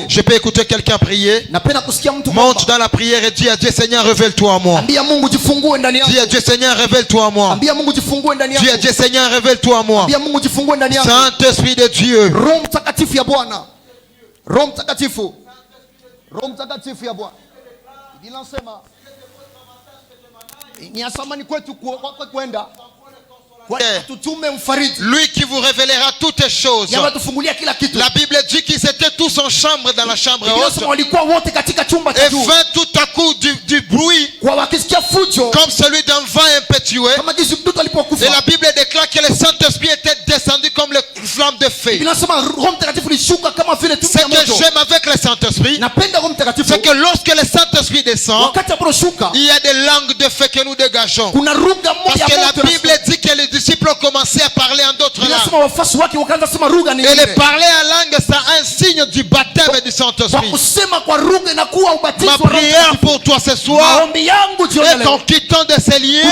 Je peux écouter quelqu'un prier. Monte dans la prière et dis à Dieu, Seigneur, révèle-toi à moi. Dis à Dieu, Seigneur, révèle-toi à moi. Dis à Dieu, Seigneur, révèle-toi à moi. Saint-Esprit de Dieu. Lui qui vous révélera toutes les choses. La Bible dit qu'ils étaient tous en chambre dans la chambre haute. Et vint tout à coup du bruit comme celui d'un vent impétueux. Et la Bible déclare que le Saint-Esprit était descendu comme le flamme de feu. Ce que j'aime avec le Saint-Esprit, c'est que lorsque le Saint-Esprit descend, il y a des langues de feu que nous dégageons. Parce que la Bible dit que les disciples ont commencé à parler en d'autres langues. Et les parler en langue, c'est un signe du baptême du Saint-Esprit. Ma prière pour toi ce soir est qu'en quittant de ces lieux,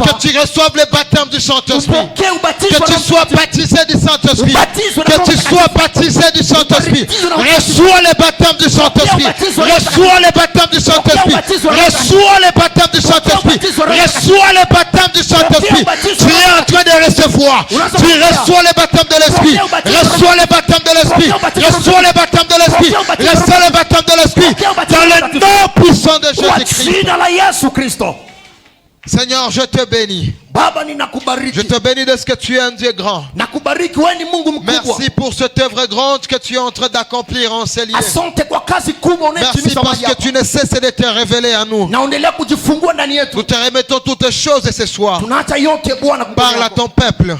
que tu reçoives le baptême du Saint-Esprit. Que tu sois baptisé du Saint-Esprit. Que tu sois baptisé du Saint-Esprit. Reçois le baptême du Saint-Esprit. Reçois le baptême du Saint-Esprit. Reçois le baptême du Saint-Esprit. Reçois le baptême du Saint-Esprit. Tu es en train de recevoir. Tu reçois le baptême de l'Esprit. Reçois le baptême de l'Esprit. Reçois le baptême de l'Esprit. Reçois le baptême de l'Esprit. Dans le nom puissant de Jésus-Christ. Seigneur, je te bénis. Je te bénis de ce que tu es un Dieu grand. Merci pour cette œuvre grande que tu es en train d'accomplir en ces lieux. Merci parce que tu ne cesses de te révéler à nous. Nous te remettons toutes les choses ce soir. Parle à ton peuple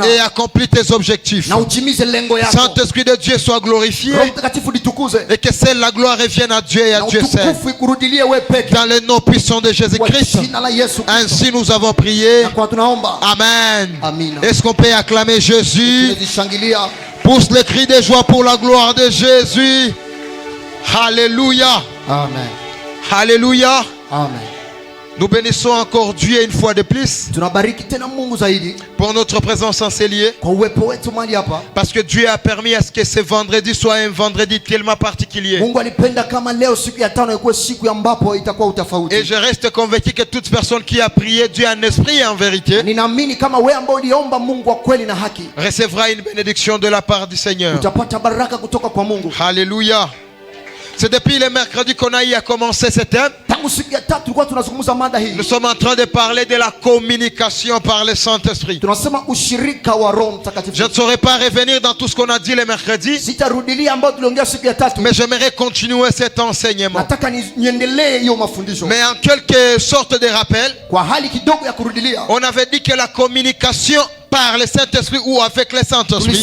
et accomplis tes objectifs. Saint-Esprit de Dieu soit glorifié et que seule la gloire revienne à Dieu et à Dieu seul. Dans le nom puissant de Jésus-Christ. Ainsi nous avons prié. Amen. Est-ce qu'on peut acclamer Jésus? Pousse le cri de joie pour la gloire de Jésus. Alléluia. Amen. Alléluia. Amen. Nous bénissons encore Dieu une fois de plus pour notre présence en ces lieux. Parce que Dieu a permis à ce que ce vendredi soit un vendredi tellement particulier. Et je reste convaincu que toute personne qui a prié Dieu en esprit et en vérité recevra une bénédiction de la part du Seigneur. Alléluia. C'est depuis le mercredi qu'on a eu à commencer ce thème. Nous sommes en train de parler de la communication par le Saint-Esprit. Je ne saurais pas revenir dans tout ce qu'on a dit le mercredi, mais j'aimerais continuer cet enseignement. Mais en quelque sorte de rappel, on avait dit que la communication par le Saint-Esprit ou avec le Saint-Esprit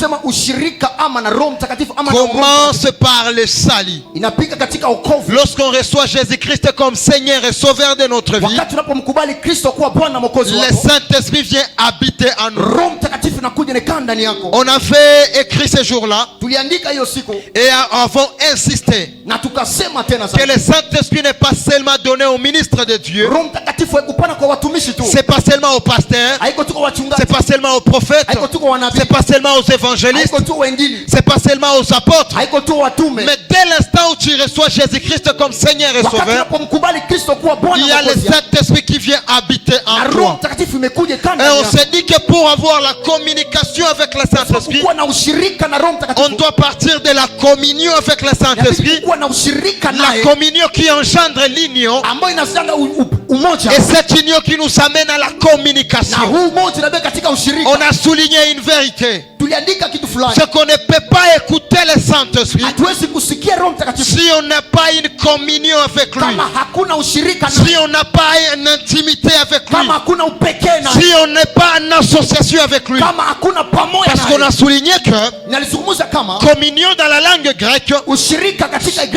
commence par le salut. Lorsqu'on reçoit Jésus-Christ comme Seigneur et Sauveur de notre vie, le Saint-Esprit vient habiter en nous. On avait écrit ce jour-là et avons insisté que le Saint-Esprit n'est pas seulement donné au ministre de Dieu, c'est pas seulement au pasteur, c'est pas seulement aux prophètes, c'est pas seulement aux évangélistes, c'est pas seulement aux apôtres, mais dès l'instant où tu reçois Jésus-Christ comme Seigneur et Sauveur, il y a le Saint-Esprit qui vient habiter en toi. Et on s'est dit que pour avoir la communication avec le Saint-Esprit, on doit partir de la communion avec le Saint-Esprit, la communion qui engendre l'union, et cette union qui nous amène à la communication. On a souligné une vérité, c'est qu'on ne peut pas écouter le Saint-Esprit si on n'a pas une communion avec lui, si on n'a pas une intimité avec lui, si on n'est pas en association avec lui. Parce qu'on a souligné que communion dans la langue grecque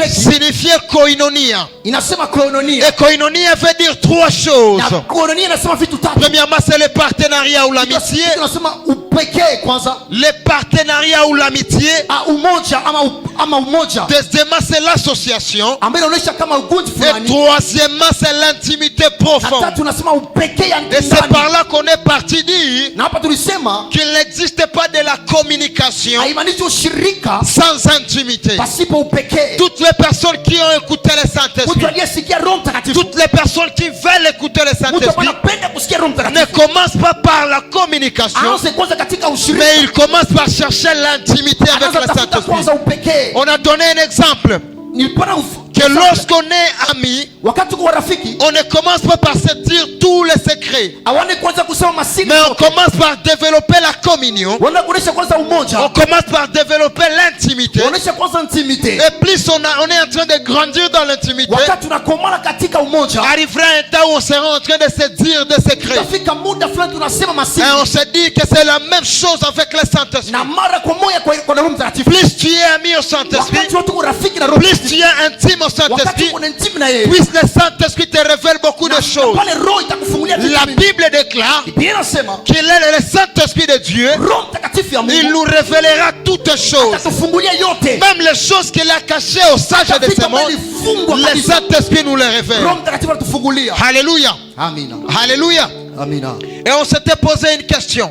signifiait koinonia. Et koinonia veut dire trois choses. Premièrement, c'est le partenariat ou l'amitié. le partenariat ou l'amitié. Deuxièmement, c'est l'association. Et troisièmement, c'est l'intimité profonde. Et c'est par là qu'on est parti dire qu'il n'existe pas de la communication sans intimité. Toutes les personnes qui ont écouté le Saint-Esprit, toutes les personnes qui veulent écouter le Saint-Esprit ne commencent pas par la communication, mais ils commencent par chercher l'intimité avec le Saint-Esprit. On a donné un exemple que lorsqu'on est amis, on ne commence pas par se dire tous les secrets, mais on commence par développer la communion. On commence par développer l'intimité. Et plus on est en train de grandir dans l'intimité, arrivera un temps où on sera en train de se dire des secrets. Et on se dit que c'est la même chose avec le Saint-Esprit. Plus tu es ami au Saint-Esprit, plus tu es intime au Saint-Esprit, puisque le Saint-Esprit te révèle beaucoup de choses. La Bible déclare qu'il est le Saint-Esprit de Dieu. Il nous révélera toutes choses, même les choses qu'il a cachées aux sages de ce monde. Le Saint-Esprit nous les révèle. Alléluia. Alléluia. Et on s'était posé une question.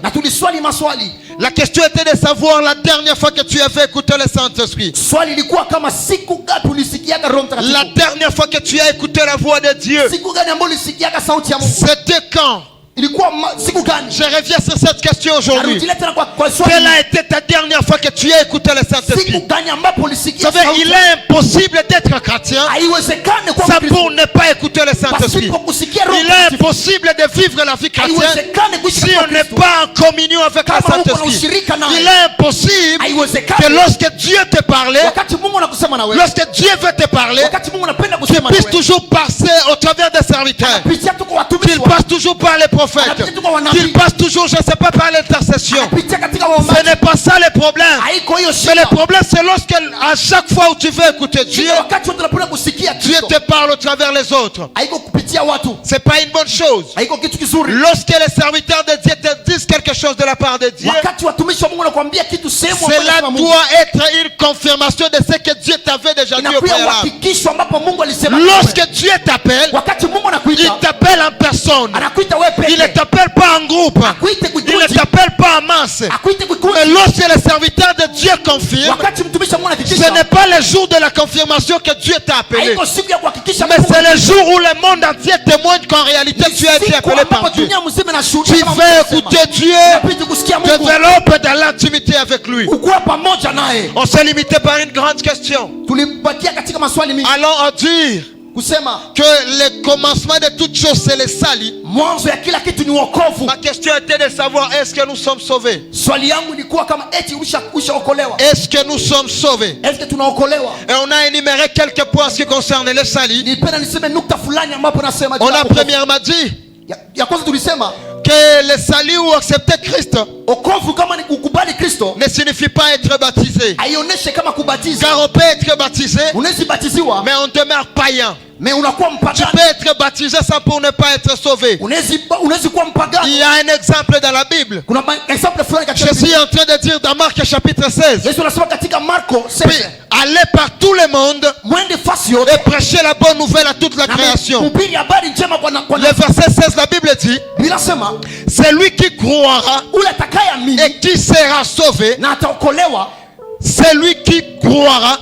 La question était de savoir la dernière fois que tu avais écouté le Saint-Esprit. La dernière fois que tu as écouté la voix de Dieu, c'était quand? Je reviens sur cette question aujourd'hui. Quelle a été ta dernière fois que tu as écouté le Saint-Esprit? Vous savez, il est impossible d'être chrétien sans pour ne pas écouter le Saint-Esprit. Il est impossible de vivre la vie chrétienne si on n'est pas en communion avec le Saint-Esprit. Il est impossible que lorsque Dieu te parle, lorsque Dieu veut te parler, tu puisses toujours passer au travers des serviteurs, qu'il passe toujours par les prophètes, qu'il passe toujours, je ne sais pas, par l'intercession. Ce n'est pas ça le problème. Mais le problème, c'est lorsque à chaque fois où tu veux écouter Dieu, Dieu te parle au travers les autres. C'est pas une bonne chose. Lorsque les serviteurs de Dieu te disent quelque chose de la part de Dieu, cela doit être une confirmation de ce que Dieu t'avait déjà dit au préalable. Lorsque Dieu t'appelle, il t'appelle en personne. Il ne t'appelle pas en groupe. Il ne t'appelle pas en masse. Mais lorsque le serviteur de Dieu confirme, ce n'est pas le jour de la confirmation que Dieu t'a appelé, mais c'est le jour où le monde entier témoigne qu'en réalité tu as été appelé par Dieu. Tu veux écouter Dieu, développe de l'intimité avec lui. On s'est limité par une grande question. Allons dire que le commencement de toutes choses c'est le salut. Ma question était de savoir, est-ce que nous sommes sauvés? Est-ce que nous sommes sauvés? Et on a énuméré quelques points en ce qui concerne le salut. On a premièrement dit que le salut ou accepter Christ ne signifie pas être baptisé. Car on peut être baptisé, mais on demeure païen. Tu peux être baptisé sans pour ne pas être sauvé. Il y a un exemple dans la Bible. Je suis en train de dire dans Marc chapitre 16. Allez par tout le monde et prêchez la bonne nouvelle à toute la création. Le verset 16, la Bible dit: celui qui croira et qui sera sauvé, celui qui croira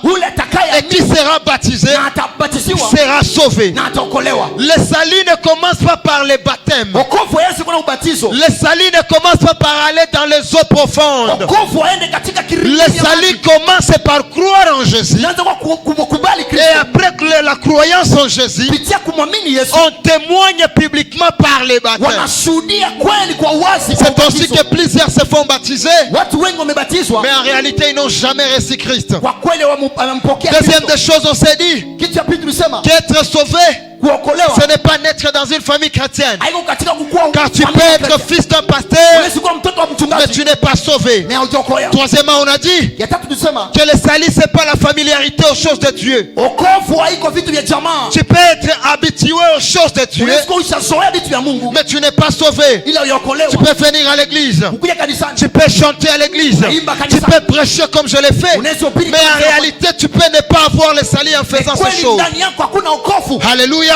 et qui sera baptisé sera sauvé. Le salut ne commence pas par les baptêmes. Le salut ne commence pas par aller dans les eaux profondes. Le salut commence par croire en Jésus. Et après la croyance en Jésus, on témoigne publiquement par les baptêmes. C'est aussi que plusieurs se font baptiser, mais en réalité ils n'ont jamais reçu Christ. Deuxième des choses, on s'est dit qu'être sauvé Ce n'est pas naître dans une famille chrétienne. Car tu peux être fils d'un pasteur, mais tu n'es pas sauvé. Troisièmement, on a dit que le salut, ce n'est pas la familiarité aux choses de Dieu. Tu peux être habitué aux choses de Dieu, mais tu n'es pas sauvé. Tu peux venir à l'église, tu peux chanter à l'église, tu peux prêcher comme je l'ai fait, mais en réalité tu peux ne pas avoir le salut en faisant ces choses. Alléluia.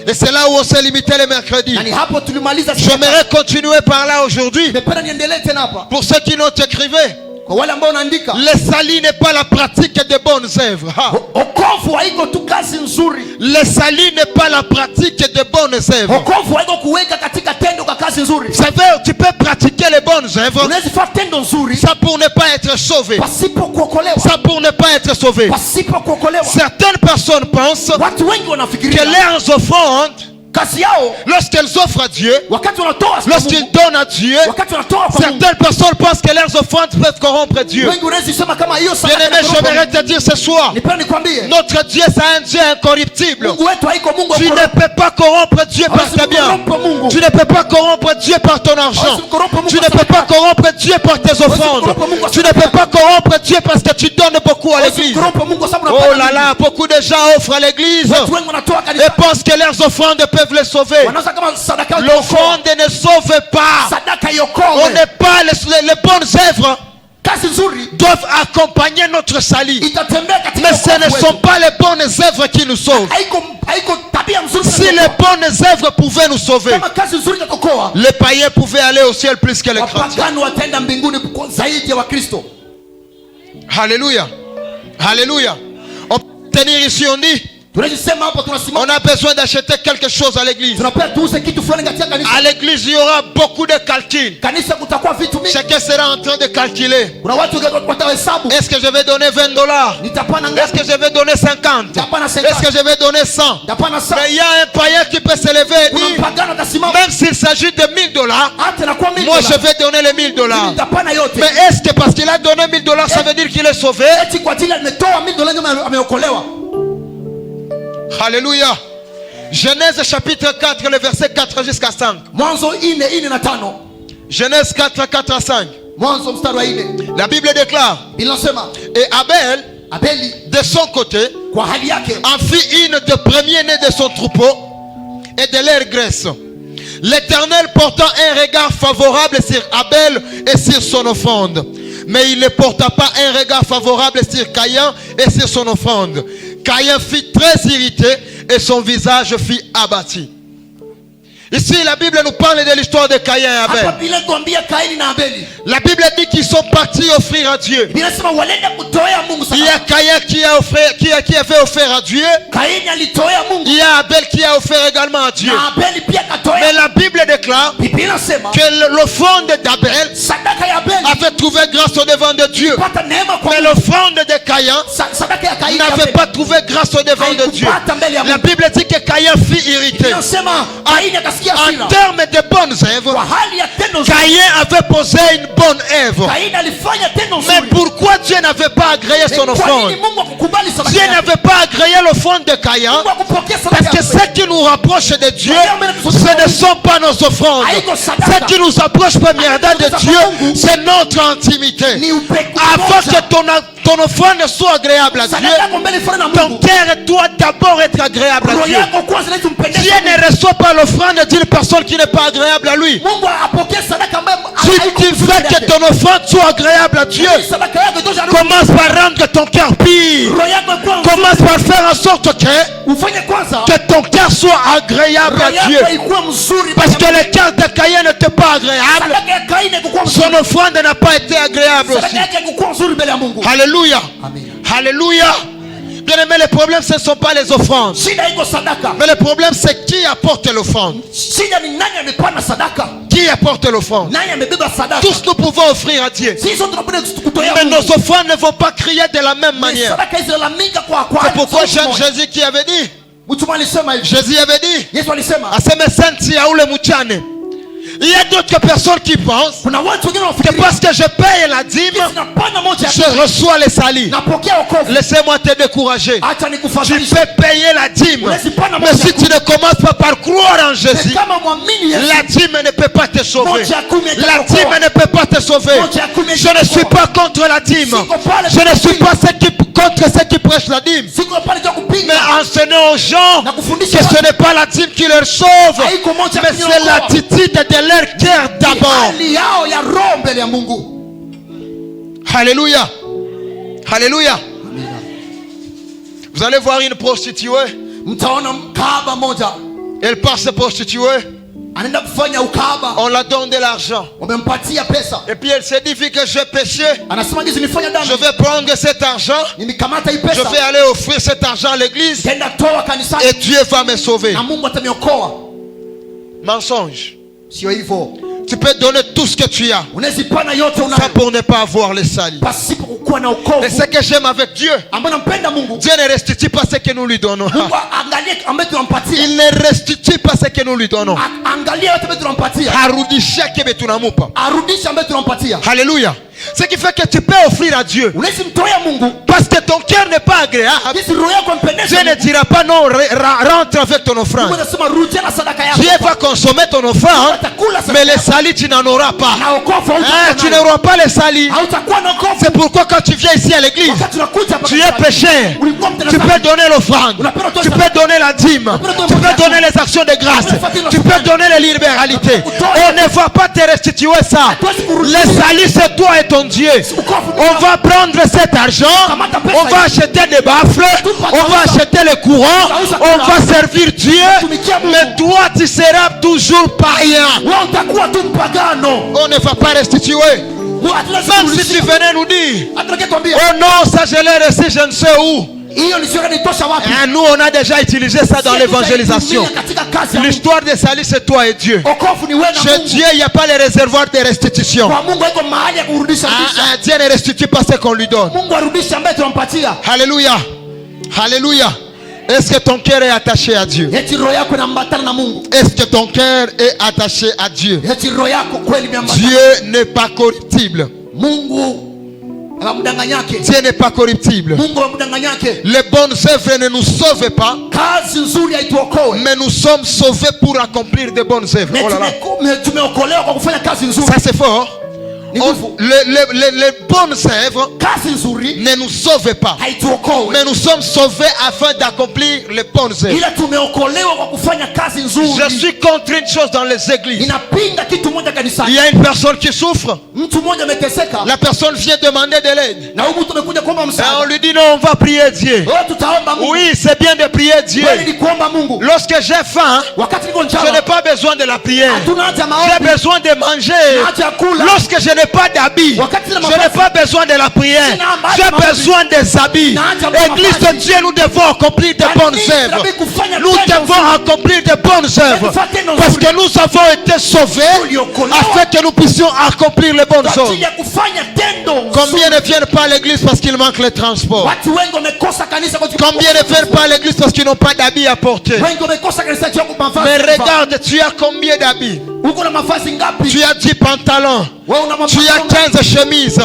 Et c'est là où on s'est limité le mercredi. J'aimerais continuer par là aujourd'hui. Pour ceux qui l'ont écrivé, le salut n'est pas la pratique de bonnes œuvres. Le salut n'est pas la pratique de bonnes œuvres. Vous savez, tu peux pratiquer les bonnes œuvres, ça pour ne pas être sauvé. Ça pour ne pas être sauvé. Certaines personnes pensent que leurs offrandes, lorsqu'elles offrent à Dieu, lorsqu'ils donnent à Dieu, certaines personnes pensent que leurs offrandes peuvent corrompre Dieu. Bien-aimé, j'aimerais te dire ce soir, notre Dieu c'est un Dieu incorruptible. Tu ne peux pas corrompre Dieu par tes biens. Tu ne peux pas corrompre Dieu par ton argent. Tu ne peux pas corrompre Dieu par tes offrandes. Tu ne peux pas corrompre Dieu parce que tu donnes beaucoup à l'église. Oh là là, beaucoup de gens offrent à l'église et pensent que leurs offrandes peuvent les sauver. L'offrande ne sauve pas. On n'est pas les bonnes œuvres doivent accompagner notre salut, mais ce ne sont pas les bonnes œuvres qui nous sauvent. Si les bonnes œuvres pouvaient nous sauver, les païens pouvaient aller au ciel plus que les chrétiens. Alléluia. Alléluia. On peut tenir ici, on dit, on a besoin d'acheter quelque chose à l'église. À l'église, il y aura beaucoup de calculs. Chacun sera en train de calculer. Est-ce que je vais donner $20? Est-ce que je vais donner 50? Est-ce que je vais donner 100? Mais il y a un païen qui peut se lever et dire, même s'il s'agit de $1000, moi je vais donner les $1000. Mais est-ce que parce qu'il a donné $1000, ça veut dire qu'il est sauvé? Alléluia. Genèse chapitre 4, le verset 4 jusqu'à 5. Genèse 4, 4 à 5. La Bible déclare, et Abel, de son côté, en fit une de premiers-nés de son troupeau et de leur graisse. L'Éternel portant un regard favorable sur Abel et sur son offrande, mais il ne porta pas un regard favorable sur Caïn et sur son offrande. Caïn fut très irrité et son visage fut abattu. Ici, la Bible nous parle de l'histoire de Caïn et Abel. La Bible dit qu'ils sont partis offrir à Dieu. Il y a Caïn qui avait offert à Dieu. Il y a Abel qui a offert également à Dieu. Mais la Bible déclare que l'offrande d'Abel avait trouvé grâce au devant de Dieu. Mais l'offrande de Caïn n'avait pas trouvé grâce au devant de Dieu. La Bible dit que Caïn fut irrité. En termes de bonnes œuvres, Caïn avait posé une bonne œuvre. Mais pourquoi Dieu n'avait pas agréé son offrande? Dieu n'avait pas agréé l'offrande de Caïn parce que ce qui nous rapproche de Dieu, ce ne sont pas nos offrandes. Ce qui nous approche premièrement de Dieu, c'est notre intimité. Avant que ton offrande soit agréable à Dieu, ton cœur doit d'abord être agréable à Dieu. Dieu ne reçoit pas l'offrande d'une personne qui n'est pas agréable à lui. Si tu veux que ton offrande soit agréable à Dieu, commence par rendre ton cœur pire. Commence par faire en sorte que ton cœur soit agréable à Dieu. Parce que le cœur de Caïn n'était pas agréable, son offrande n'a pas été agréable aussi. Alléluia. Alléluia. Bien aimé, le problème ce ne sont pas les offrandes, mais le problème c'est qui apporte l'offrande. Qui apporte l'offrande? Tous nous pouvons offrir à Dieu, mais nos offrandes ne vont pas crier de la même manière. C'est pourquoi Jésus qui avait dit, Jésus avait dit, aseme senti ya ule mchane Il y a d'autres personnes qui pensent que parce que je paye la dîme, je reçois les salis. Laissez-moi te décourager. Tu peux payer la dîme, mais si tu ne commences pas par croire en Jésus, la dîme ne peut pas te sauver. La dîme ne peut pas te sauver. Je ne suis pas contre la dîme. Je ne suis pas contre ceux qui prêchent la dîme. Mais enseignons aux gens que ce n'est pas la dîme qui leur sauve, mais c'est l'attitude de leur cœur d'abord. Alléluia. Alléluia. Vous allez voir une prostituée. Elle part se prostituer. On la donne de l'argent. Et puis elle s'est dit, vu que j'ai péché, je vais prendre cet argent, je vais aller offrir cet argent à l'église et Dieu va me sauver. Mensonge. Tu peux donner tout ce que tu as, ça pour ne pas avoir les salis. Et ce que j'aime avec Dieu, Dieu ne restitue pas ce que nous lui donnons. Il ne restitue pas ce que nous lui donnons. Alléluia. Ce qui fait que tu peux offrir à Dieu, parce que ton cœur n'est pas agréable. Dieu ne dira pas non, rentre avec ton offrande. Dieu va consommer ton offrande, mais les salis tu n'en auras pas. Tu n'auras pas les salis. C'est pourquoi quand tu viens ici à l'église, tu es pécheur, tu peux donner l'offrande, tu peux donner la dîme, tu peux donner les actions de grâce, tu peux donner les libéralités. On ne va pas te restituer ça. Les salis c'est toi et ton Dieu. On va prendre cet argent, on va acheter des baffles, on va acheter les courants, on va servir Dieu, mais toi tu seras toujours païen. On ne va pas restituer. Même si tu venais nous dire, oh non, ça je l'ai reçu je ne sais où. Et nous on a déjà utilisé ça dans l'évangélisation. L'histoire des salis c'est toi et Dieu. Chez Dieu il n'y a pas les réservoirs de restitution. Dieu ne restitue pas ce qu'on lui donne. Alléluia. Alléluia. Est-ce que ton cœur est attaché à Dieu? Est-ce que ton cœur est attaché à Dieu? Dieu n'est pas corruptible. Dieu n'est pas corruptible. Les bonnes œuvres ne nous sauvent pas, mais nous sommes sauvés pour accomplir de bonnes œuvres. Oh là là. Ça c'est fort. Les bonnes œuvres ne nous sauvent pas, mais nous sommes sauvés afin d'accomplir les bonnes œuvres. Je suis contre une chose dans les églises. Il y a une personne qui souffre. La personne vient demander de l'aide. On lui dit non, on va prier Dieu. Oui, c'est bien de prier Dieu. Lorsque j'ai faim, je n'ai pas besoin de la prière. J'ai besoin de manger. Lorsque je n'ai pas d'habits, je n'ai pas besoin de la prière. J'ai besoin des habits. Église de Dieu, nous devons accomplir de bonnes œuvres. Nous devons accomplir de bonnes œuvres, parce que nous avons été sauvés afin que nous puissions accomplir les bonnes œuvres. Combien ne viennent pas à l'église parce qu'il manque le transport? Combien ne viennent pas à l'église parce qu'ils n'ont pas d'habits à porter? Mais regarde, tu as combien d'habits? Tu as 10 pantalons, tu as 15 chemises,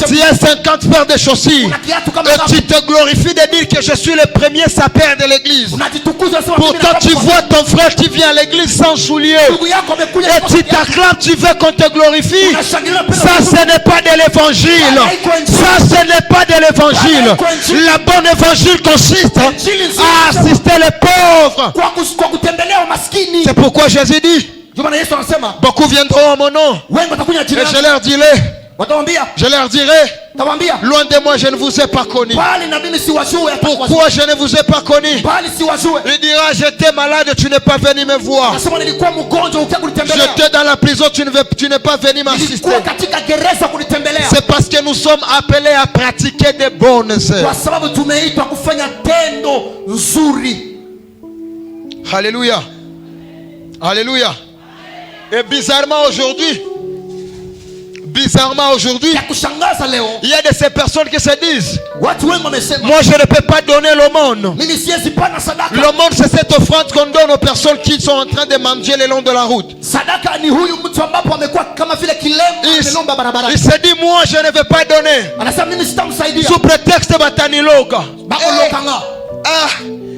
tu as 50 paires de chaussures, et tu te glorifies de dire que je suis le premier sapeur de l'église. Pourtant tu vois ton frère qui vient à l'église sans souliers, et tu t'acclames, tu veux qu'on te glorifie. Ça ce n'est pas de l'évangile. Ça ce n'est pas de l'évangile. La bonne évangile consiste à assister les pauvres. C'est pourquoi Jésus dit, beaucoup viendront en mon nom et je leur dirai, loin de moi je ne vous ai pas connu. Pourquoi je ne vous ai pas connu? Il dira, j'étais malade, tu n'es pas venu me voir. J'étais dans la prison, tu n'es pas venu m'assister. C'est parce que nous sommes appelés à pratiquer des bonnes œuvres. Alléluia. Alléluia. Et bizarrement aujourd'hui, Bizarrement aujourd'hui, il y a de ces personnes qui se disent, moi je ne peux pas donner l'aumône. L'aumône, c'est cette offrande qu'on donne aux personnes qui sont en train de manger le long de la route. Il se dit, moi je ne vais pas donner sous prétexte de Bataniloga.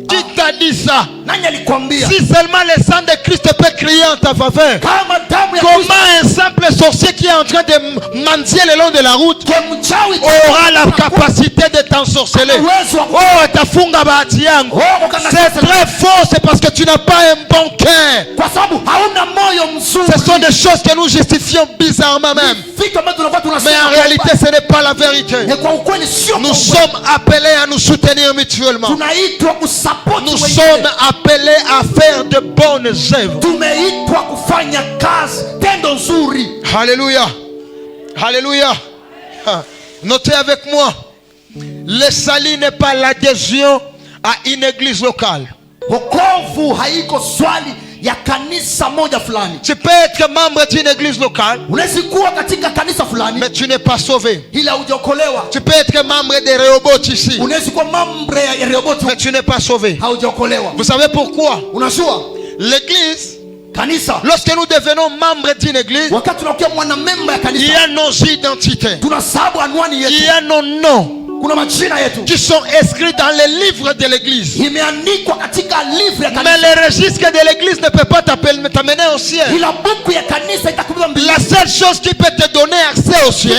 Qui t'a dit ça? Si seulement le sang de Christ peut crier en ta faveur, comment un simple sorcier qui est en train de mendier le long de la route aura la capacité de t'ensorceler? Oh, tafunga bahati yangu. C'est très faux, c'est parce que tu n'as pas un bon cœur. Ce sont des choses que nous justifions bizarrement même. Mais en réalité, ce n'est pas la vérité. Nous sommes appelés à nous soutenir mutuellement. Nous sommes appelés à faire de bonnes œuvres. Alléluia. Alléluia. Notez avec moi, le salut n'est pas l'adhésion à une église locale. Tu peux être membre d'une église locale, mais tu n'es pas sauvé. Tu peux être membre de Rehoboth ici, mais tu n'es pas sauvé. Vous savez pourquoi? L'église, lorsque nous devenons membres d'une église, il y a nos identités, il y a nos noms qui sont inscrits dans les livres de l'église. Mais le registre de l'église ne peut pas t'amener au ciel. La seule chose qui peut te donner accès au ciel,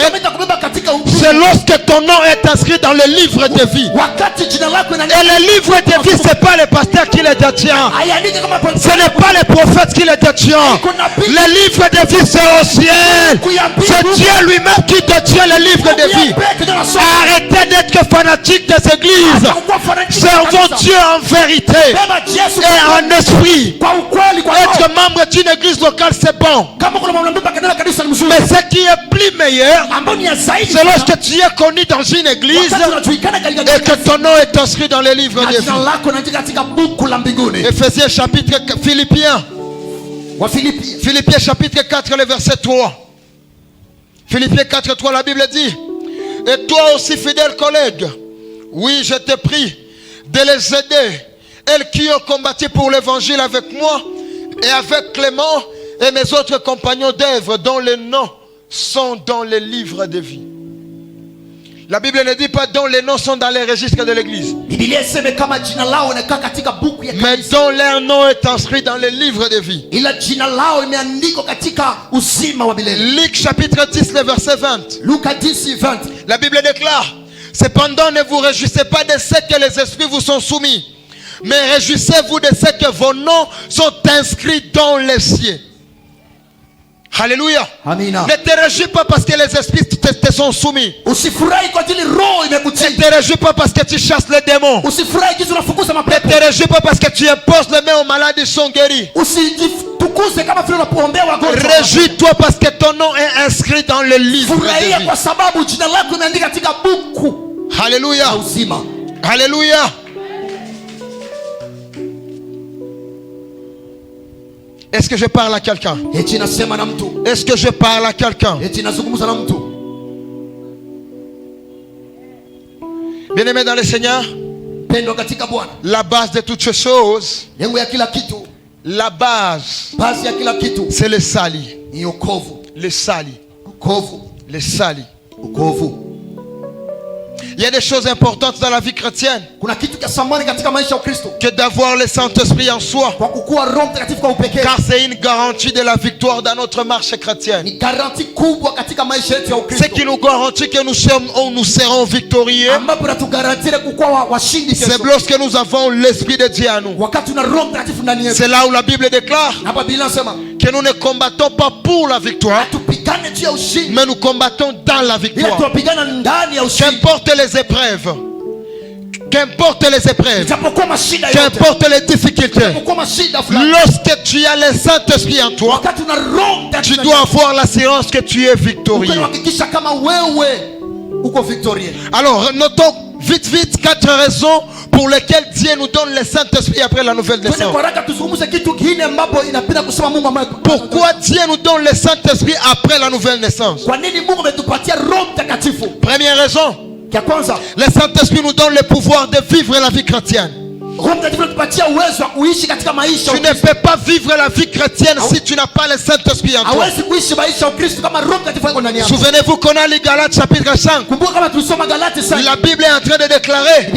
c'est lorsque ton nom est inscrit dans le livre de vie. Et le livre de vie, ce n'est pas le pasteur qui le détient, ce n'est pas le prophète qui le détient. Le livre de vie, c'est au ciel. C'est Dieu lui-même qui détient le livre de vie. Arrêtez d'être fanatique des églises. Servons Dieu en vérité et en esprit. Être membre d'une église locale, c'est bon. Mais ce qui est plus meilleur, c'est lorsque tu es connu dans une église et que ton nom est inscrit dans les livres de vie. Éphésiens chapitre Philippiens chapitre 4, le verset 3. Philippiens 4, 3, la Bible dit: et toi aussi, fidèle collègue, oui, je te prie de les aider, elles qui ont combattu pour l'évangile avec moi et avec Clément et mes autres compagnons d'œuvre, dont les noms sont dans les livres de vie. La Bible ne dit pas dont les noms sont dans les registres de l'église, mais dont leur nom est inscrit dans les livres de vie. Luc chapitre 10, le verset 20. La Bible déclare: cependant ne vous réjouissez pas de ce que les esprits vous sont soumis, mais réjouissez-vous de ce que vos noms sont inscrits dans les cieux. Alléluia. Amina. Ne te réjouis pas parce que les esprits te sont soumis. Ne te réjouis pas parce que tu chasses les démons. Ne te réjouis pas parce que tu imposes les mains aux malades, ils sont guéris. Réjouis-toi parce que ton nom est inscrit dans le livre de vie. Alléluia. Alléluia. Est-ce que je parle à quelqu'un? Est-ce que je parle à quelqu'un? Bien-aimé dans le Seigneur, la base de toutes ces choses, la base, c'est le sali. Le sali. Le sali. Il y a des choses importantes dans la vie chrétienne, que d'avoir le Saint-Esprit en soi, car c'est une garantie de la victoire dans notre marche chrétienne. Ce qui nous garantit que nous serons victorieux, c'est lorsque nous avons l'Esprit de Dieu en nous. C'est là où la Bible déclare que nous ne combattons pas pour la victoire, mais nous combattons dans la victoire. Qu'importe les épreuves, qu'importe les difficultés, lorsque tu as le Saint-Esprit en toi, tu dois avoir l'assurance que tu es victorieux. Alors notons vite 4 raisons pour lesquels Dieu nous donne le Saint-Esprit après la nouvelle naissance. Pourquoi Dieu nous donne le Saint-Esprit après la nouvelle naissance? Première raison, le Saint-Esprit nous donne le pouvoir de vivre la vie chrétienne. Tu ne peux pas vivre la vie chrétienne si tu n'as pas le Saint-Esprit en toi. Souvenez-vous qu'on a lu Galates chapitre 5. La Bible est en train de déclarer: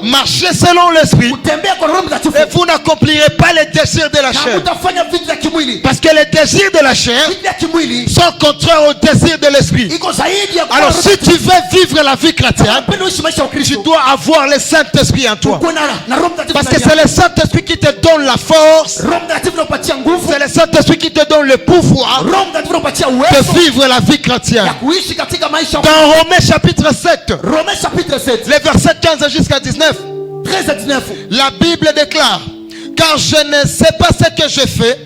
marchez selon l'Esprit et vous n'accomplirez pas les désirs de la chair. Parce que les désirs de la chair sont contraires aux désirs de l'Esprit. Alors si tu veux vivre la vie chrétienne, tu dois avoir le Saint-Esprit en toi. Parce que c'est le Saint-Esprit qui te donne la force. C'est le Saint-Esprit qui te donne le pouvoir de vivre la vie chrétienne. Dans Romains chapitre 7, les versets 15 jusqu'à 19, la Bible déclare: car je ne sais pas ce que je fais,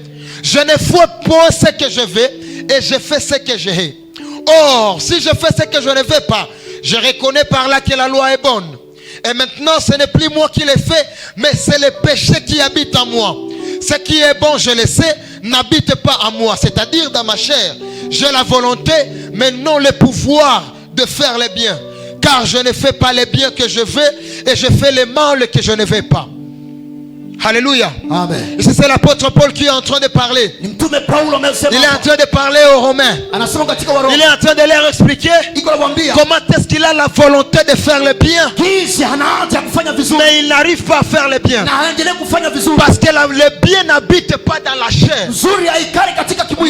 je ne fais point ce que je veux, et je fais ce que je hais. Or, si je fais ce que je ne veux pas, je reconnais par là que la loi est bonne. Et maintenant, ce n'est plus moi qui l'ai fait, mais c'est le péché qui habite en moi. Ce qui est bon, je le sais, n'habite pas en moi, c'est-à-dire dans ma chair. J'ai la volonté, mais non le pouvoir de faire le bien. Car je ne fais pas le bien que je veux, et je fais le mal que je ne veux pas. Alléluia. Amen. Et c'est l'apôtre Paul qui est en train de parler. Il est en train de parler aux Romains. Il est en train de leur expliquer comment est-ce qu'il a la volonté de faire le bien, mais il n'arrive pas à faire le bien. Parce que le bien n'habite pas dans la chair,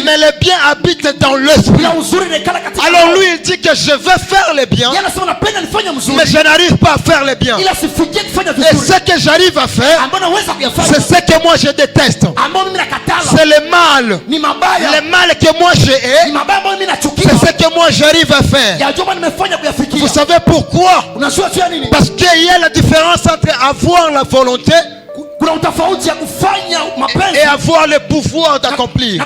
mais le bien habite dans l'esprit. Alors lui il dit que je veux faire le bien, mais je n'arrive pas à faire le bien. Et ce que j'arrive à faire, c'est ce que moi je déteste. C'est le mal. Le mal que moi je hais, c'est ce que moi j'arrive à faire. Vous savez pourquoi? Parce qu'il y a la différence entre avoir la volonté et avoir le pouvoir d'accomplir.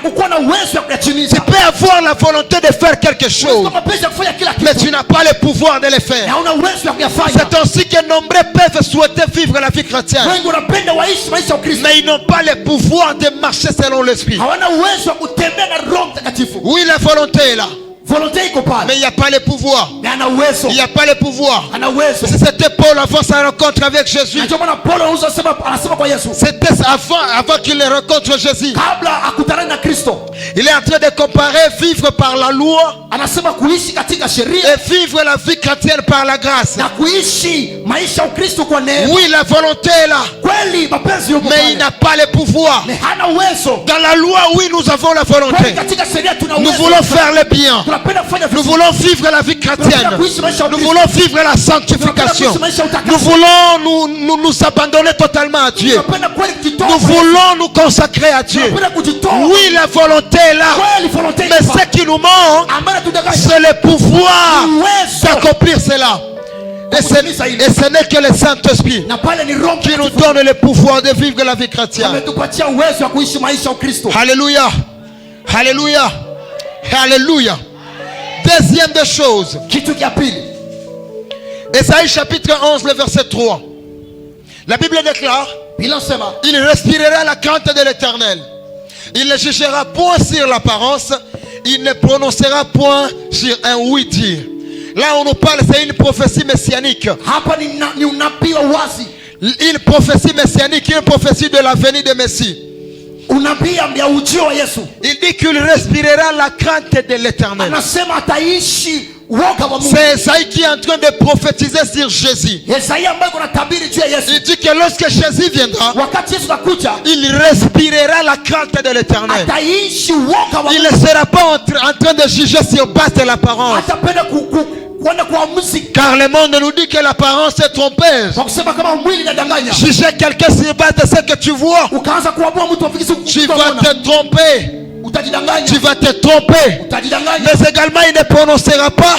Tu peux avoir la volonté de faire quelque chose, mais tu n'as pas le pouvoir de le faire. C'est ainsi que nombreux peuvent souhaiter vivre la vie chrétienne, mais ils n'ont pas le pouvoir de marcher selon l'esprit. Oui, la volonté est là, mais il n'y a pas le pouvoir. Il n'y a pas le pouvoir. C'était Paul avant sa rencontre avec Jésus. C'était avant qu'il rencontre Jésus. Il est en train de comparer vivre par la loi et vivre la vie chrétienne par la grâce. Oui, la volonté est là, mais il n'a pas le pouvoir. Dans la loi, oui, nous avons la volonté. Nous voulons faire le bien. Nous voulons vivre la vie chrétienne. Nous voulons vivre la sanctification. Nous voulons nous abandonner totalement à Dieu. Nous voulons nous consacrer à Dieu. Oui, la volonté est là, mais ce qui nous manque, c'est le pouvoir d'accomplir cela. Et ce n'est que le Saint-Esprit qui nous donne le pouvoir de vivre la vie chrétienne. Alléluia. Alléluia. Alléluia. Deuxième des choses, Ésaïe chapitre 11, le verset 3. La Bible déclare: il respirera la crainte de l'Éternel. Il ne jugera point sur l'apparence. Il ne prononcera point sur un oui-dire. Là on nous parle, c'est une prophétie messianique. Une prophétie messianique, une prophétie de la venue de Messie. Il dit qu'il respirera la crainte de l'Éternel. C'est Esaïe qui est en train de prophétiser sur Jésus. Il dit que lorsque Jésus viendra, il respirera la crainte de l'Éternel. Il ne sera pas en train de juger sur base de l'apparence. Car le monde nous dit que l'apparence est trompeuse. Juger quelqu'un sur base de ce que tu vois, tu vas te tromper. Tu vas te tromper. Mais également il ne prononcera pas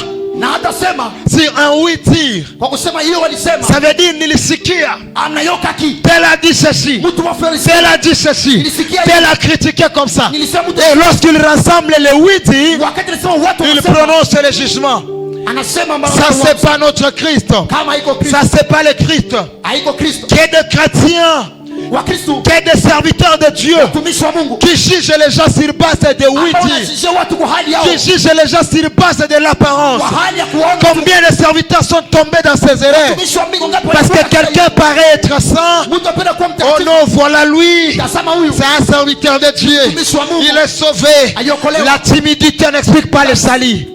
sur un oui-dire. Ça veut dire nilisikia, tel a dit ceci, tel a dit ceci, tel a critiqué comme ça. Et lorsqu'il rassemble les oui-dire, il prononce le jugement. Ça c'est pas notre Christ. Ça c'est pas le Christ. Qui est des chrétiens, qui est des serviteurs de Dieu, qui jugent les gens sur base de witi, qui jugent les gens sur base de l'apparence. Combien de serviteurs sont tombés dans ces erreurs parce que quelqu'un paraît être saint? Oh non, voilà lui, c'est un serviteur de Dieu, il est sauvé. La timidité n'explique pas le salut,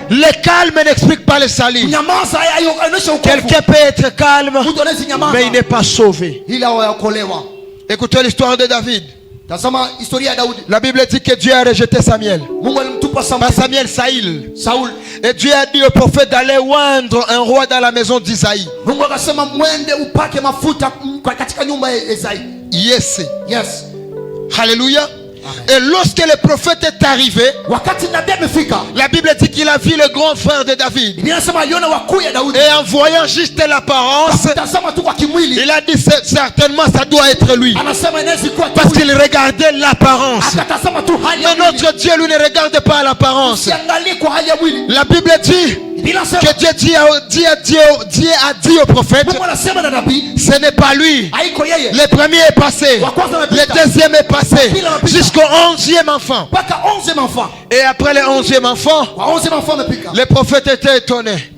le calme n'explique pas le salut. Quelqu'un peut être calme mais il n'est pas sauvé. Écoutez l'histoire de David. La Bible dit que Dieu a rejeté Samuel. Pas Samuel, Saül. Et Dieu a dit au prophète d'aller oindre un roi dans la maison d'Isaïe. Yes. Alléluia. Et lorsque le prophète est arrivé, la Bible dit qu'il a vu le grand frère de David. Et en voyant juste l'apparence, il a dit certainement ça doit être lui. Parce qu'il regardait l'apparence. Mais notre Dieu lui ne regarde pas l'apparence. La Bible dit que Dieu a dit au prophète, ce n'est pas lui. Le premier est passé, le deuxième est passé, jusqu'au 11e enfant. Et après le 11e enfant, le prophète était étonné.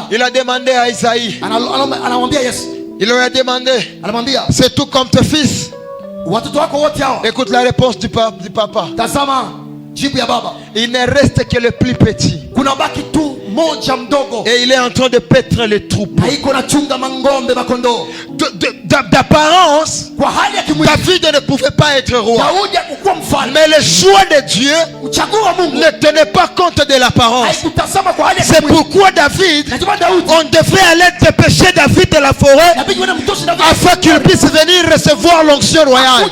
Il a demandé à Isaïe, il lui a demandé, c'est tout comme tes fils? Écoute la réponse du papa. Il ne reste que le plus petit. Et il est en train de paître les troupeaux. D'apparence, David ne pouvait pas être roi. Mais le choix de Dieu ne tenait pas compte de l'apparence. C'est pourquoi David, on devrait aller dépêcher David de la forêt afin qu'il puisse venir recevoir l'onction royale.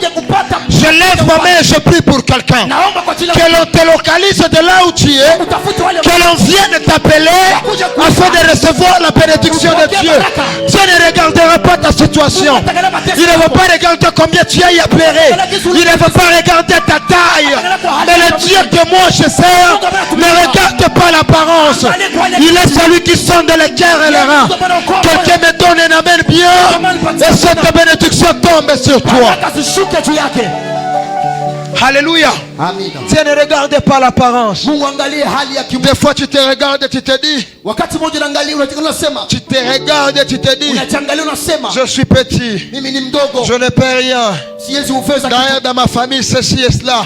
Je lève ma main et je prie pour quelqu'un. Que l'on te localise de là où tu es, que l'on vienne t'appeler afin de recevoir la bénédiction de Dieu. Dieu ne regardera pas ta situation. Il ne va pas regarder combien tu as pleuré. Il ne va pas regarder ta taille. Mais le Dieu que moi je sers ne regarde pas l'apparence. Il est celui qui sonde les cœurs et les reins. Quelqu'un me donne un amen bien et cette bénédiction tombe sur toi. Alléluia. Dieu ne regarde pas l'apparence. Des fois tu te regardes et tu te dis, je suis petit, je ne peux rien. D'ailleurs dans ma famille ceci et cela.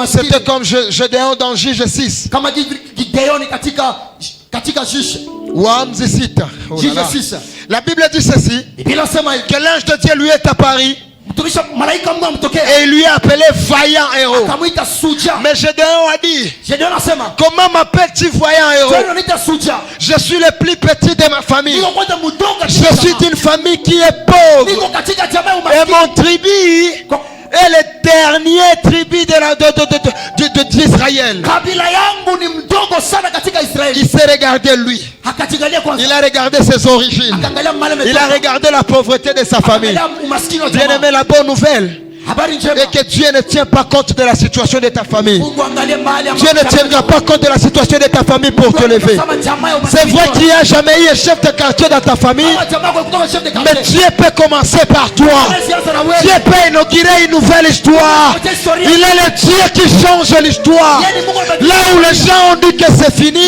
C'était comme Gédéon dans Juge 6. La Bible dit ceci, que l'ange de Dieu lui est apparu et il lui a appelé vaillant héros. Mais Gédéon a dit, comment m'appelles-tu vaillant héros? Je suis le plus petit de ma famille. Je suis d'une famille qui est pauvre. Et mon tribu est le dernier tribu d'Israël. Il s'est regardé lui. Il a regardé ses origines. Il a regardé la pauvreté de sa famille. Bien aimé, la bonne nouvelle et que Dieu ne tient pas compte de la situation de ta famille. Dieu ne tiendra pas compte de la situation de ta famille pour te lever. C'est vrai qu'il n'y a jamais eu un chef de quartier dans ta famille, mais Dieu peut commencer par toi. Dieu peut inaugurer une nouvelle histoire. Il est le Dieu qui change l'histoire. Là où les gens ont dit que c'est fini,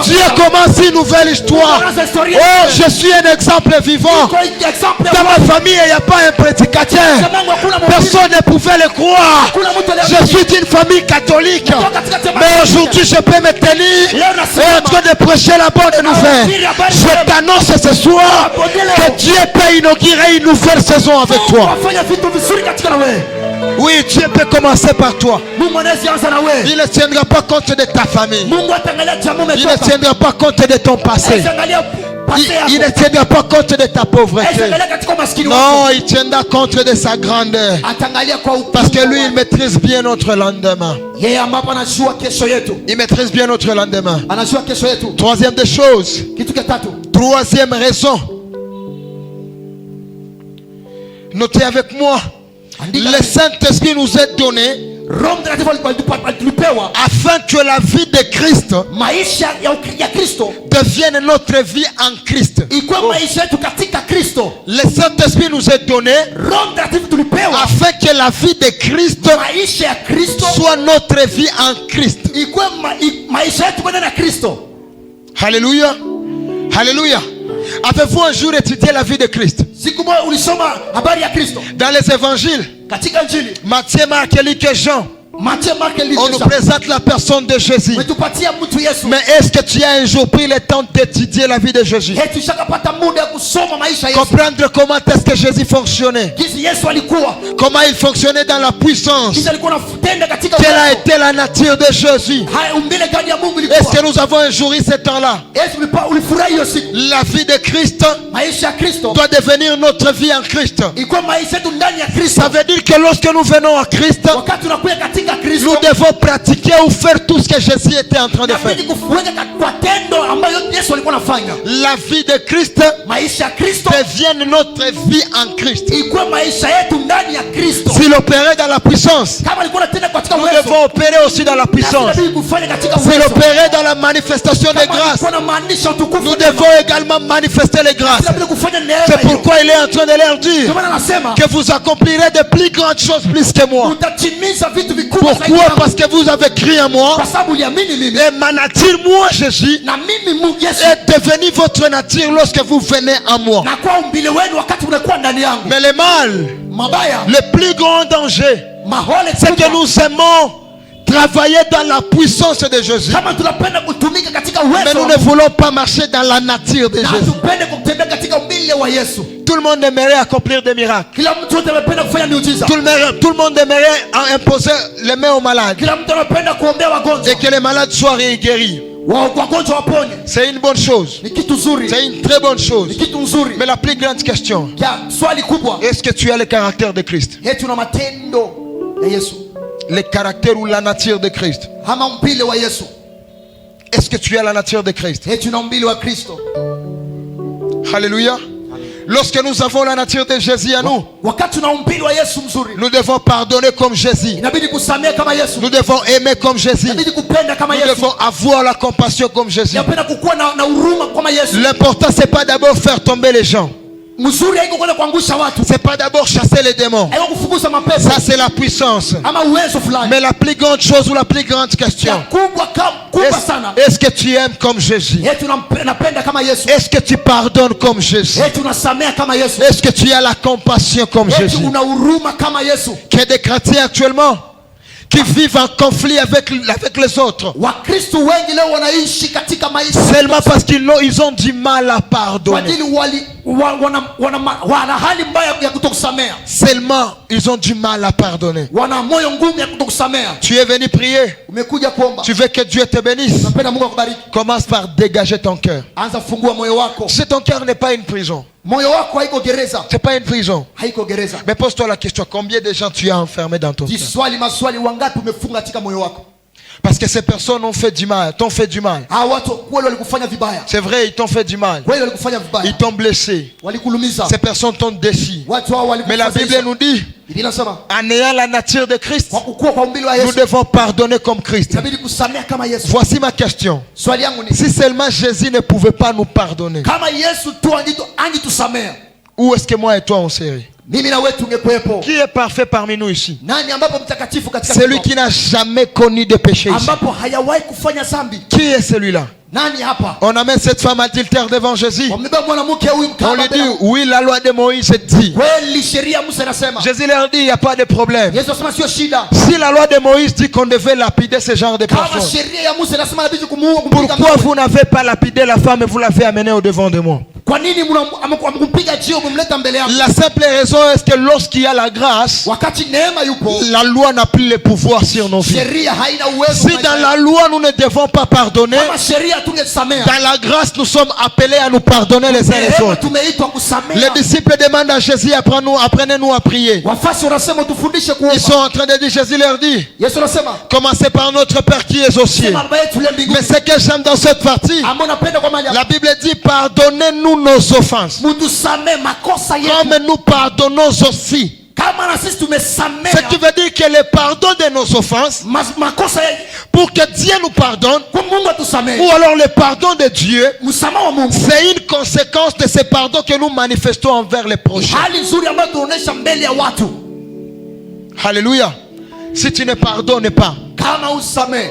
Dieu commence une nouvelle histoire. Oh, je suis un exemple vivant. Dans ma famille, il n'y a pas un prédicateur. Personne ne pouvait le croire. Je suis d'une famille catholique, mais aujourd'hui je peux me tenir et en train de prêcher la bonne nouvelle. Je t'annonce ce soir que Dieu peut inaugurer une nouvelle saison avec toi. Oui, Dieu peut commencer par toi. Il ne tiendra pas compte de ta famille. Il ne tiendra pas compte de ton passé. Il ne tiendra pas compte de ta pauvreté. Non, il tiendra compte de sa grandeur. Parce que lui, il maîtrise bien notre lendemain. Il maîtrise bien notre lendemain. Troisième des choses. Troisième raison. Notez avec moi. Le Saint-Esprit nous est donné afin que la vie de Christ devienne notre vie en Christ. Le Saint-Esprit nous est donné afin que la vie de Christ soit notre vie en Christ. Alléluia. Alléluia. Avez-vous un jour étudié la vie de Christ? Dans les évangiles, Matthieu, Marc et Luc et Jean, on nous présente la personne de Jésus. Mais est-ce que tu as un jour pris le temps d'étudier la vie de Jésus? Comprendre comment est-ce que Jésus fonctionnait, comment il fonctionnait dans la puissance, quelle a été la nature de Jésus. Est-ce que nous avons un jour eu ce temps-là? La vie de Christ doit devenir notre vie en Christ. Ça veut dire que lorsque nous venons à Christ, nous devons pratiquer ou faire tout ce que Jésus était en train de faire. La vie de Christ devient notre vie en Christ. S'il opérait dans la puissance, nous devons opérer aussi dans la puissance. S'il opérait dans la manifestation des grâces, nous devons également manifester les grâces. C'est pourquoi il est en train de leur dire que vous accomplirez de plus grandes choses plus que moi. Pourquoi? Parce que vous avez crié en moi. Et ma nature, moi Jésus, est devenue votre nature lorsque vous venez en moi. Mais le mal, le plus grand danger, c'est que nous aimons travailler dans la puissance de Jésus, mais nous ne voulons pas marcher dans la nature de Jésus. Tout le monde aimerait accomplir des miracles. Tout le monde aimerait imposer les mains aux malades et que les malades soient guéris. C'est une bonne chose. C'est une très bonne chose. Mais la plus grande question, est-ce que tu as le caractère de Christ? Le caractère ou la nature de Christ. Est-ce que tu as la nature de Christ? Alléluia. Lorsque nous avons la nature de Jésus à nous, nous devons pardonner comme Jésus. Nous devons aimer comme Jésus. Nous devons avoir la compassion comme Jésus. L'important, c'est pas d'abord faire tomber les gens. C'est pas d'abord chasser les démons. Ça c'est la puissance. Mais la plus grande chose ou la plus grande question, est-ce que tu aimes comme Jésus? Est-ce que tu pardonnes comme Jésus? Est-ce que tu as la compassion comme Jésus? Qu'il y a des chrétiens actuellement qui vivent en conflit avec les autres, seulement parce qu'ils ont du mal à pardonner. Seulement ils ont du mal à pardonner. Tu es venu prier, tu veux que Dieu te bénisse, commence par dégager ton cœur. Si ton cœur n'est pas une prison, c'est pas une prison, mais pose-toi la question, combien de gens tu as enfermés dans ton cœur? Parce que ces personnes ont fait du mal, t'ont fait du mal. C'est vrai, ils t'ont fait du mal. Ils t'ont blessé. Ces personnes t'ont déçu. Mais la Bible nous dit, en ayant la nature de Christ, nous devons pardonner comme Christ. Voici ma question. Si seulement Jésus ne pouvait pas nous pardonner, où est-ce que moi et toi on serait? Qui est parfait parmi nous ici? Celui qui n'a jamais connu de péché ici. Qui est celui-là? On amène cette femme adultère devant Jésus. On lui dit, oui, la loi de Moïse dit. Jésus leur dit, il n'y a pas de problème. Si la loi de Moïse dit qu'on devait lapider ce genre de personnes, pourquoi vous n'avez pas lapidé la femme et vous l'avez amenée au devant de moi? La simple raison est que lorsqu'il y a la grâce, la loi n'a plus le pouvoir sur nos vies. Si dans la loi nous ne devons pas pardonner, dans la grâce nous sommes appelés à nous pardonner les uns les autres. Les disciples demandent à Jésus, apprenez-nous à prier. Ils sont en train de dire, Jésus leur dit, commencez par notre Père qui est aux cieux. Mais ce que j'aime dans cette partie, la Bible dit, pardonnez-nous nos offenses, comme nous pardonnons aussi Ce qui veut dire que le pardon de nos offenses, pour que Dieu nous pardonne, ou alors le pardon de Dieu, c'est une conséquence de ce pardon que nous manifestons envers les prochains. Alléluia. Si tu ne pardonnes pas,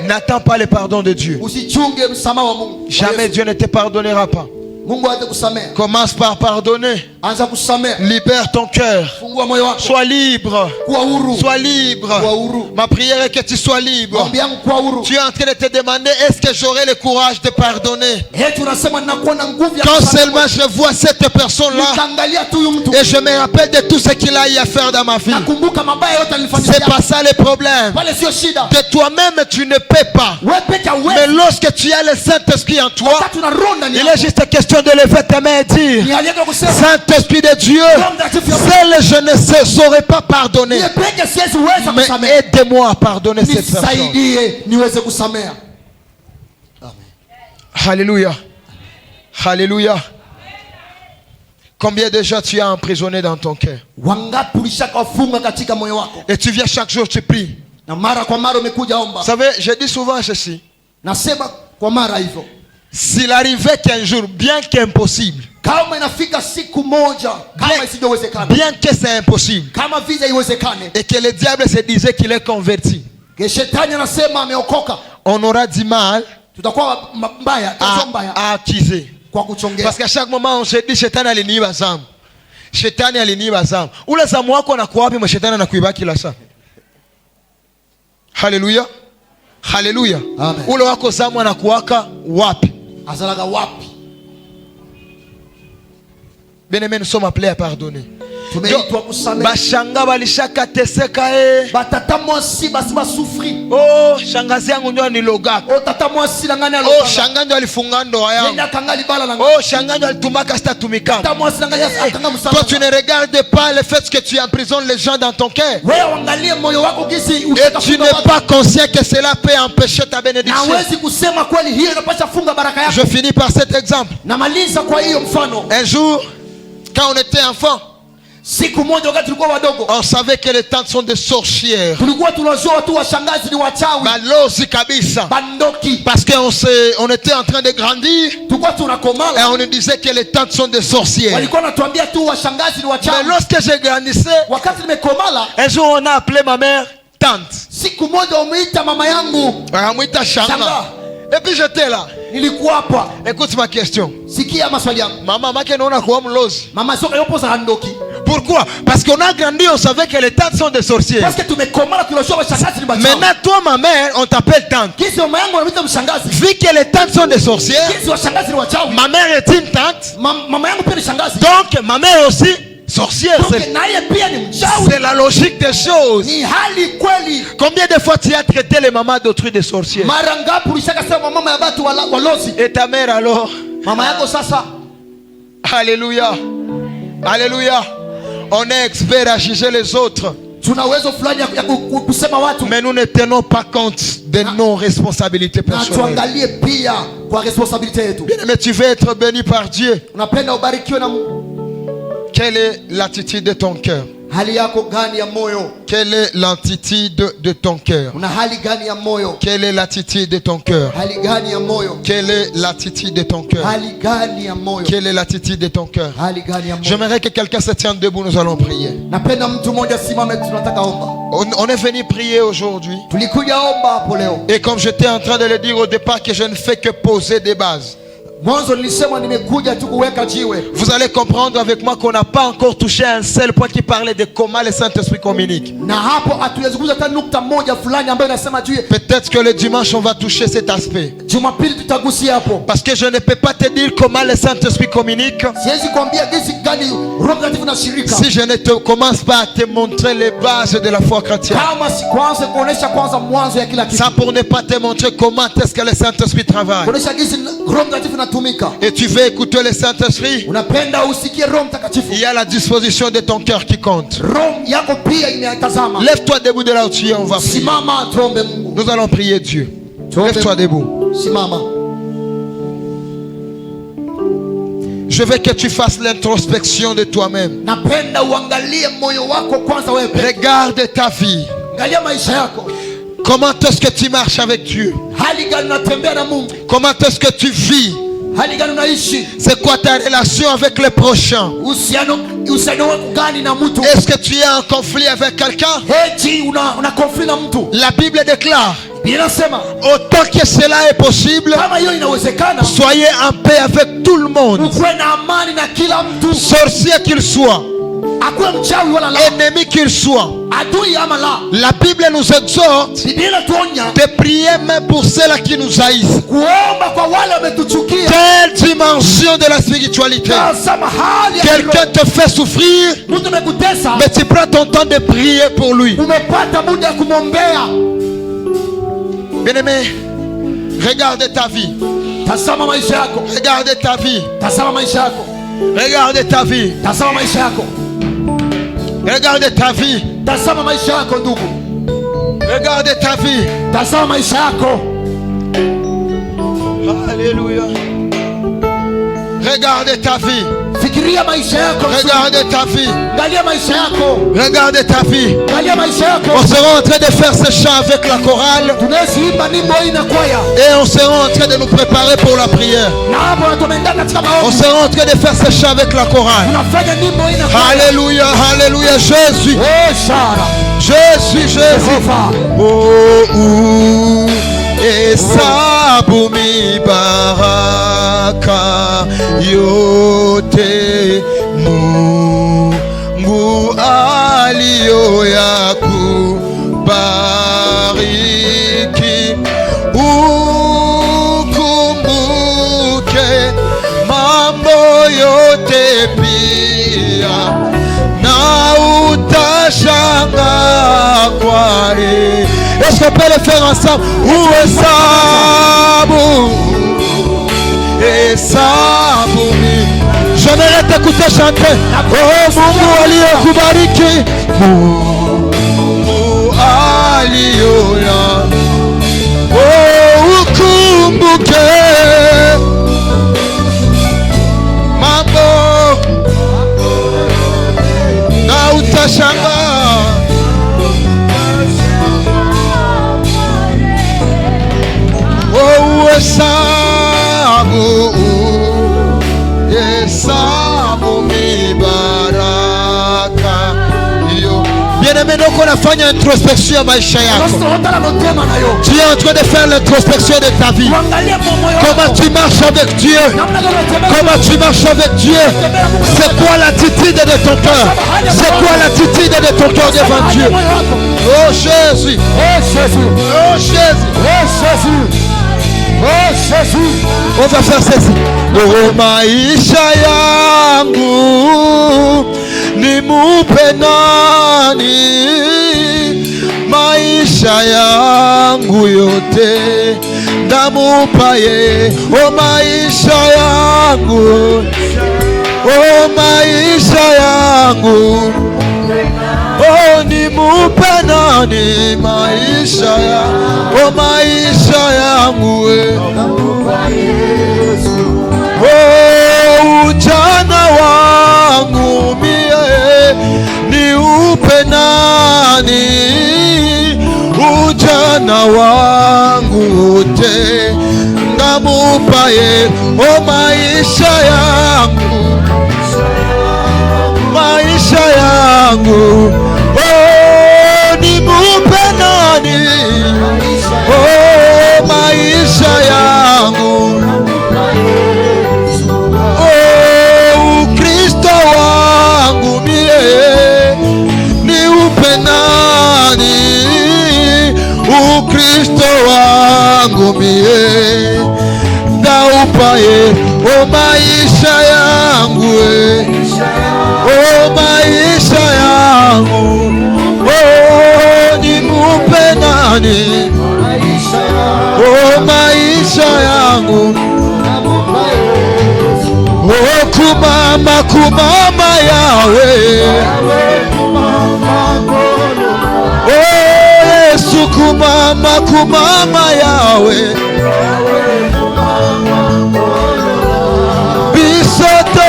n'attends pas le pardon de Dieu. Jamais Dieu ne te pardonnera pas. Commence par pardonner. Libère ton cœur. Sois libre. Sois libre. Ma prière est que tu sois libre. Tu es en train de te demander, est-ce que j'aurai le courage de pardonner? Quand seulement je vois cette personne-là et je me rappelle de tout ce qu'il a eu à faire dans ma vie. C'est pas ça le problème. De toi-même tu ne peux pas. Mais lorsque tu as le Saint-Esprit en toi, il est juste question de lever tes mains et dire, Saint-Esprit de Dieu, seul je ne saurais pas pardonner, mais aide-moi à pardonner cette personne. Alléluia. Alléluia. Combien de gens tu as emprisonné dans ton cœur? Et tu viens chaque jour, tu pries. Vous savez, je dis souvent ceci. S'il arrivait qu'un jour, bien qu'impossible, bien que c'est impossible, et que le diable se disait qu'il est converti, on aura du mal à accuser. Parce qu'à chaque moment on se dit shetani aliniiba zamu, shetani aliniiba zamu. Ule zamu wako anakuwa wapi? Mwa shetani anakuiba kila saa. Haleluya. Haleluya. Ule wako zamu anakuwaka wapi? Azalaga wapi? Bien-aimés, nous sommes appelés à pardonner. Bashanga balishaka teseka batata mwasi basiba sufri. Oh, shangazi yangu ndio nilogaka. Oh, tata mwasi ngani alogaka. Oh, shanga ndio alifunga ndoa yangu. Yenda kangali bala na. Oh, shanga ndio alitumaka sitatumika. Tata mwasi ngani atanga msala. Toi tu ne regardes pas le fait que tu emprisonnes les gens dans ton cœur. Wewe angalie moyo wako gisi ushaka. Tu n'es pas conscient que cela peut empêcher ta bénédiction. Hawezi kusema kweli hiyo inapaswa funga baraka yako. Je finis par cet exemple. Namaliza kwa hiyo mfano. Un jour quand on était enfant, on savait que les tantes sont des sorcières. Parce qu'on était en train de grandir et on nous disait que les tantes sont des sorcières. Mais lorsque je grandissais, un jour on a appelé ma mère tante. Et puis j'étais là. Écoute ma question. Maman, pourquoi? Parce qu'on a grandi, on savait que les tantes sont des sorcières. Maintenant, toi, ma mère, on t'appelle tante. Vu que les tantes sont des sorcières, ma mère est une tante. Donc, ma mère aussi sorcière. C'est la logique des choses. Combien de fois tu as traité les mamans d'autrui de sorcières? Et ta mère alors? Alléluia. Alléluia. On est expert à juger les autres, mais nous ne tenons pas compte de nos responsabilités personnelles. Mais tu veux être béni par Dieu. Quelle est l'attitude de ton cœur? Quelle est l'attitude de ton cœur? Quelle est l'attitude de ton cœur? Quelle est l'attitude de ton cœur? Quelle est l'attitude de ton cœur? J'aimerais que quelqu'un se tienne debout, nous allons prier. On est venu prier aujourd'hui. Et comme j'étais en train de le dire au départ, que je ne fais que poser des bases. Vous allez comprendre avec moi qu'on n'a pas encore touché un seul point qui parlait de comment le Saint-Esprit communique. Peut-être que le dimanche on va toucher cet aspect. Parce que je ne peux pas te dire comment le Saint-Esprit communique si je ne te commence pas à te montrer les bases de la foi chrétienne. Ça pour ne pas te montrer comment est-ce que le Saint-Esprit travaille. Et tu veux écouter le Saint-Esprit, il y a la disposition de ton cœur qui compte. Lève-toi debout de là où tu es, on va prier. Nous allons prier Dieu. Lève-toi debout. Je veux que tu fasses l'introspection de toi-même. Regarde ta vie. Comment est-ce que tu marches avec Dieu? Comment est-ce que tu vis? C'est quoi ta relation avec les prochains? Est-ce que tu es en conflit avec quelqu'un? La Bible déclare, autant que cela est possible, soyez en paix avec tout le monde, sorcier qu'il soit, ennemi qu'il soit. La Bible nous exhorte de prier même pour ceux qui nous haïssent. Quelle dimension de la spiritualité! Quelqu'un te fait souffrir, mais tu prends ton temps de prier pour lui. Bien-aimé, regarde ta vie. Regarde ta vie. Regarde ta vie. Regarde ta vie. Regarde ta vie. Alléluia. Regarde ta vie. Regarde ta vie. Regarde ta vie. On sera en train de faire ce chant avec la chorale. Et on sera en train de nous préparer pour la prière. On sera en train de faire ce chant avec la chorale. Alléluia, alléluia, Jésus. Jésus, Jésus. Oh, Esabumi baraka yote Mungu aliyo ya kubariki. Ukumbuke mambo yote pia na utashanga kwa heri. Est-ce qu'on peut le faire ensemble? Où est Sabu? Et Sabu. J'aimerais t'écouter chanter. Oh, Mungu aliyokubariki. Mungu aliyoya. Oh, ukumbuke mambo na utashanga. Hesabu, hesabu mibaraka yo. Bien-aimé, donc on a fait une introspection à maisha yako. Tu es en train de faire l'introspection de ta vie. Comment tu marches avec Dieu? Comment tu marches avec Dieu? C'est quoi l'attitude de ton cœur? C'est quoi l'attitude de ton cœur devant Dieu? Oh Jésus! Oh Jésus! Oh Jésus! Oh Jésus! Oh Jésus. On va faire ceci. Oh maisha yangu nimupe nani, maisha yangu yote ndamupa ye. Oh maisha yangu, oh maisha yangu, oh nimupe nani maisha ya, oh maisha yangu oh ujana wangu mie niupe nani, ujana wangu wote ndamupa ye. Oh maisha yangu, maisha yangu, oh nimupe nani, oh maisha yangu, oh Ukristo wangu mie niupe nani, Ukristo wangu mie ndaupa ye. Oh maisha yangu oh maisha yangu, oh nimupe nani, oh maisha yangu, oh kumama kumama yawe, oh Yesu kumama kumama yawe, bisoto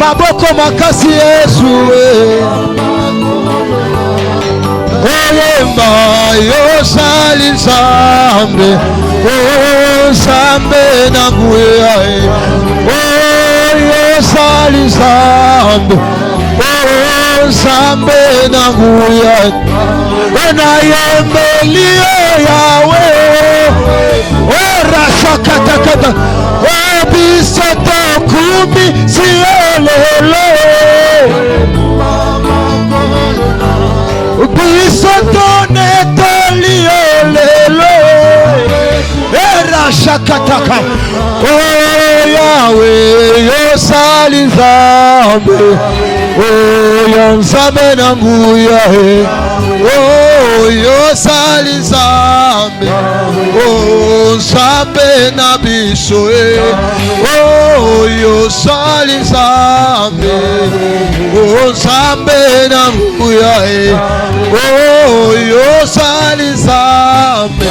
maboko makasi Yesu oyemba yosali Nzambe Nzambe nanguya yosali Nzambe Nzambe nanguya nayembeli yawe orashakatakata biso tokumi siolelo biso tonetoliolelo erashakataka yawe yosali Nzambe oyo Nzambe nanguya yosali Nzambe Nzambe na biso yosali Nzambe Nzambe nanguya yosali Nzambe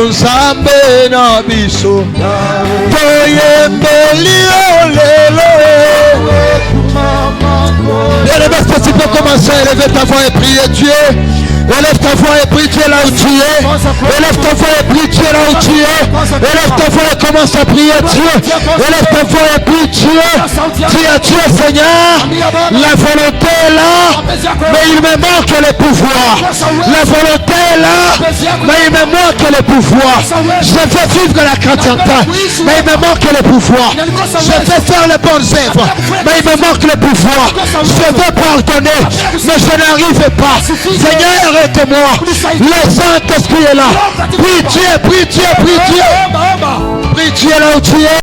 Nzambe na biso toyembeli lelo. Est-ce que tu peux commencer à élever ta voix et prier Dieu? Élève ta voix et prie Dieu là où tu es. Élève ta voix et prie Dieu là où tu es. Élève ta voix et commence à prier Dieu. Élève ta voix et prie Dieu. Dis à Dieu, Seigneur, la volonté est là, mais il me manque le pouvoir. La volonté est là, mais il me manque le pouvoir. Je veux vivre la chrétienté, mais il me manque le pouvoir. Je veux faire les bonnes œuvres, mais il me manque le pouvoir. Je veux pardonner, mais je n'arrive pas. Seigneur, arrête-moi. Le Saint-Esprit est là. Prie Dieu, prie Dieu, prie Dieu. Prie Dieu là où tu es.